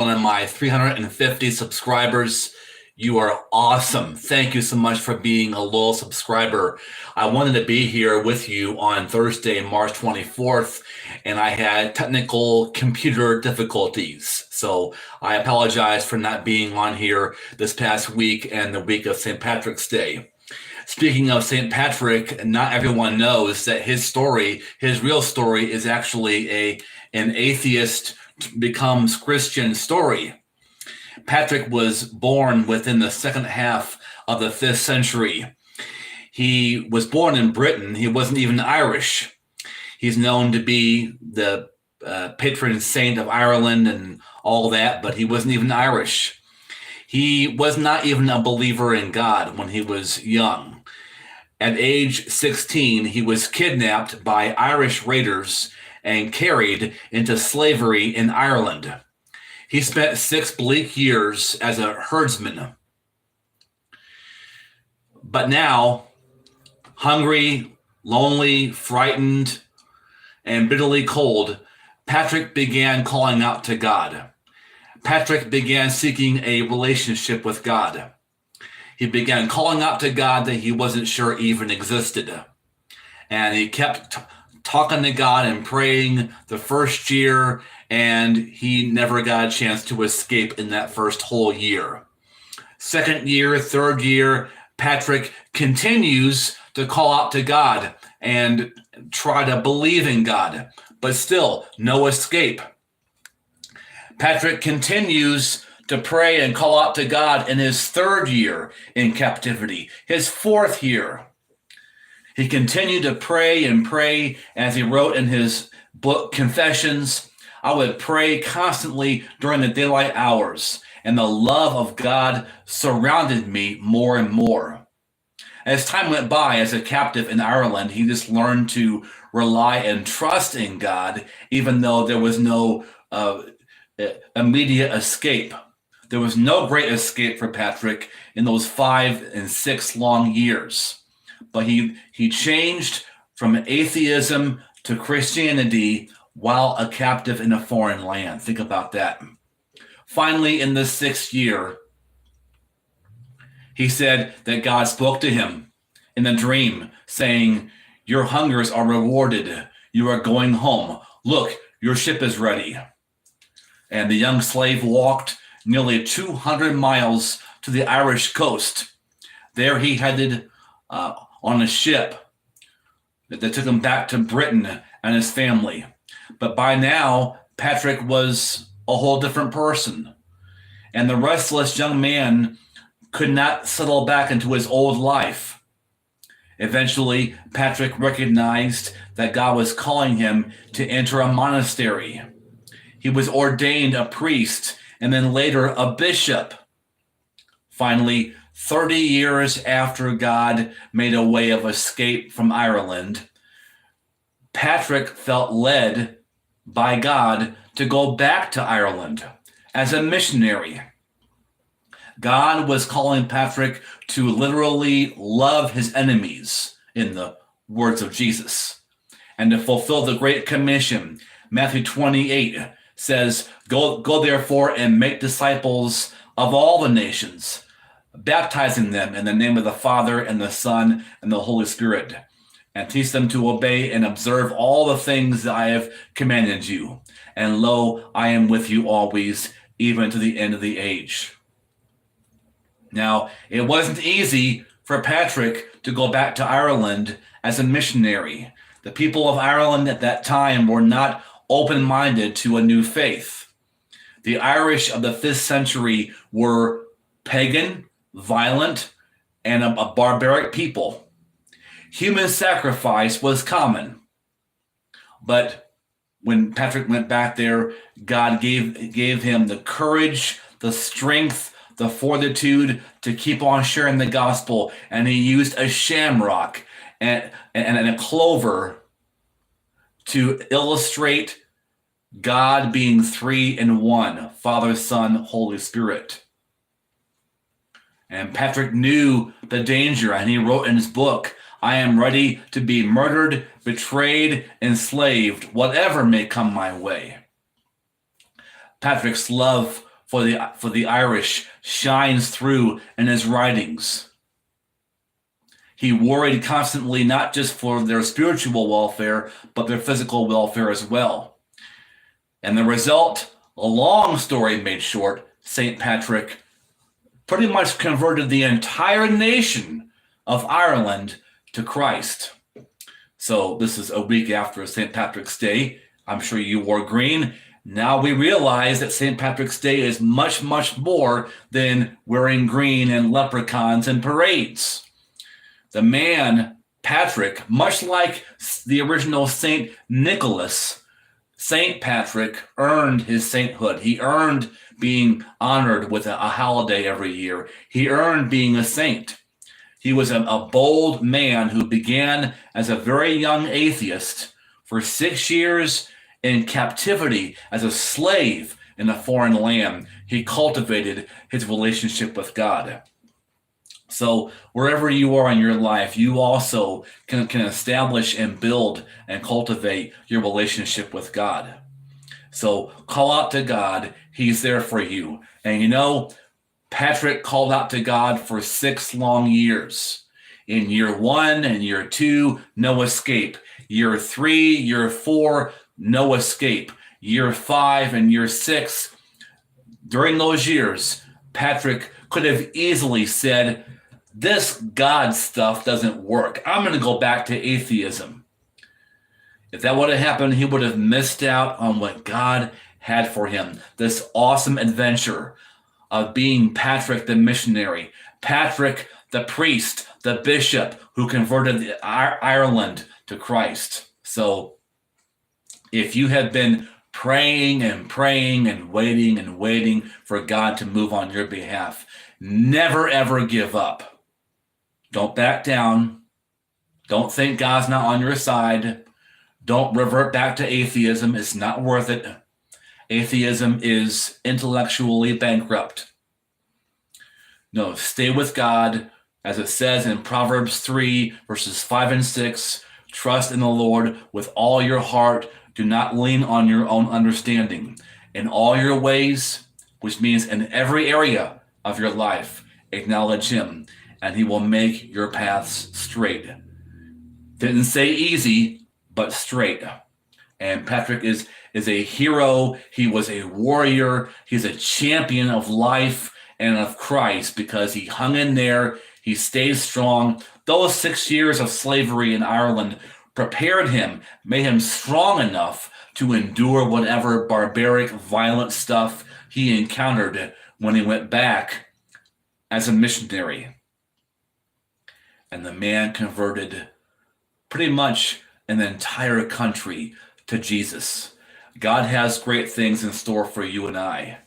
one of my 350 subscribers. You are awesome. Thank you so much for being a loyal subscriber. I wanted to be here with you on Thursday, March 24th, and I had technical computer difficulties. So I apologize for not being on here this past week and the week of St. Patrick's Day. Speaking of St. Patrick, not everyone knows that his real story, is actually an atheist becomes Christian story. Patrick was born within the second half of the 5th century. He was born in Britain. He wasn't even Irish. He's known to be the patron saint of Ireland and all that, but he wasn't even Irish. He was not even a believer in God when he was young. At age 16, he was kidnapped by Irish raiders and carried into slavery in Ireland. He spent 6 bleak years as a herdsman. But now, hungry, lonely, frightened, and bitterly cold, Patrick began calling out to God. Patrick began seeking a relationship with God. He began calling out to God that he wasn't sure even existed. And he kept talking to God and praying the first year, and he never got a chance to escape in that first whole year. Second year, third year, Patrick continues to call out to God and try to believe in God, but still no escape. Patrick continues to pray and call out to God in his third year in captivity, his fourth year. He continued to pray and pray, as he wrote in his book, Confessions. I would pray constantly during the daylight hours, and the love of God surrounded me more and more. As time went by as a captive in Ireland, he just learned to rely and trust in God, even though there was no immediate escape. There was no great escape for Patrick in those 5 and 6 long years. But he changed from atheism to Christianity while a captive in a foreign land. Think about that. Finally, in the 6th year, he said that God spoke to him in a dream, saying, "Your hungers are rewarded. You are going home. Look, your ship is ready." And the young slave walked nearly 200 miles to the Irish coast. There he headed on a ship that took him back to Britain and his family. But by now, Patrick was a whole different person. And the restless young man could not settle back into his old life. Eventually, Patrick recognized that God was calling him to enter a monastery. He was ordained a priest and then later a bishop. Finally, 30 years after God made a way of escape from Ireland, Patrick felt led by God to go back to Ireland as a missionary. God was calling Patrick to literally love his enemies, in the words of Jesus, and to fulfill the Great Commission. Matthew 28 says, Go therefore and make disciples of all the nations, baptizing them in the name of the Father and the Son and the Holy Spirit, and teach them to obey and observe all the things that I have commanded you. And lo, I am with you always, even to the end of the age. Now, it wasn't easy for Patrick to go back to Ireland as a missionary. The people of Ireland at that time were not open-minded to a new faith. The Irish of the 5th century were pagan, violent, and a barbaric people. Human sacrifice was common. But when Patrick went back there, God gave him the courage, the strength, the fortitude to keep on sharing the gospel. And he used a shamrock and a clover to illustrate God being 3 in 1, Father, Son, Holy Spirit. And Patrick knew the danger, and he wrote in his book, I am ready to be murdered, betrayed, enslaved, whatever may come my way. Patrick's love for the Irish shines through in his writings. He worried constantly not just for their spiritual welfare, but their physical welfare as well. And the result, a long story made short, St. Patrick pretty much converted the entire nation of Ireland to Christ. So this is a week after St. Patrick's Day. I'm sure you wore green. Now we realize that St. Patrick's Day is much, much more than wearing green and leprechauns and parades. The man, Patrick, much like the original St. Nicholas, St. Patrick earned his sainthood. He earned being honored with a holiday every year. He earned being a saint. He was a bold man who began as a very young atheist for 6 years in captivity as a slave in a foreign land. He cultivated his relationship with God. So wherever you are in your life, you also can establish and build and cultivate your relationship with God. So call out to God. He's there for you. And you know, Patrick called out to God for 6 long years. In year 1 and year 2, no escape. Year 3, year 4, no escape. Year 5 and year 6, during those years, Patrick could have easily said, this God stuff doesn't work. I'm going to go back to atheism. If that would have happened, he would have missed out on what God had for him. This awesome adventure of being Patrick the missionary, Patrick the priest, the bishop who converted Ireland to Christ. So if you have been praying and praying and waiting for God to move on your behalf, never ever give up. Don't back down. Don't think God's not on your side. Don't revert back to atheism. It's not worth it. Atheism is intellectually bankrupt. No, stay with God. As it says in Proverbs 3, verses 5 and 6, trust in the Lord with all your heart. Do not lean on your own understanding. In all your ways, which means in every area of your life, acknowledge him, and he will make your paths straight. Didn't say easy, but straight. And Patrick is a hero. He was a warrior. He's a champion of life and of Christ because he hung in there. He stayed strong. Those 6 years of slavery in Ireland prepared him, made him strong enough to endure whatever barbaric, violent stuff he encountered when he went back as a missionary. And the man converted pretty much an entire country to Jesus. God has great things in store for you and I.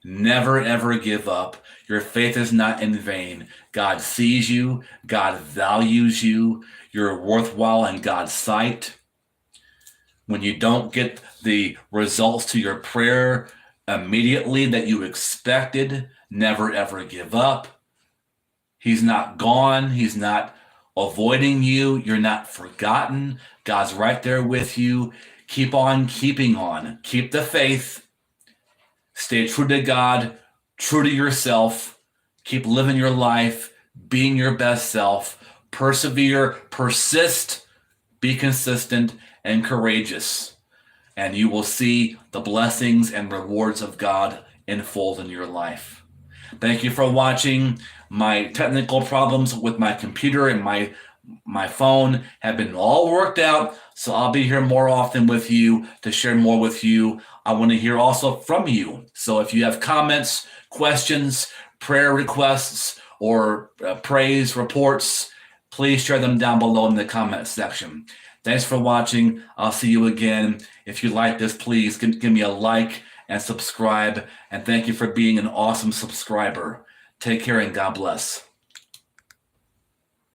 Never, ever give up. Your faith is not in vain. God sees you. God values you. You're worthwhile in God's sight. When you don't get the results to your prayer immediately that you expected, never, ever give up. He's not gone. He's not avoiding you. You're not forgotten. God's right there with you. Keep on keeping on. Keep the faith. Stay true to God, true to yourself. Keep living your life, being your best self. Persevere, persist, be consistent, and courageous. And you will see the blessings and rewards of God unfold in your life. Thank you for watching. My technical problems with my computer and my phone have been all worked out, so I'll be here more often with you to share more with you. I want to hear also from you. So if you have comments, questions, prayer requests, or praise reports, please share them down below in the comment section. Thanks for watching. I'll see you again. If you like this, please give me a like and subscribe. And thank you for being an awesome subscriber. Take care and God bless.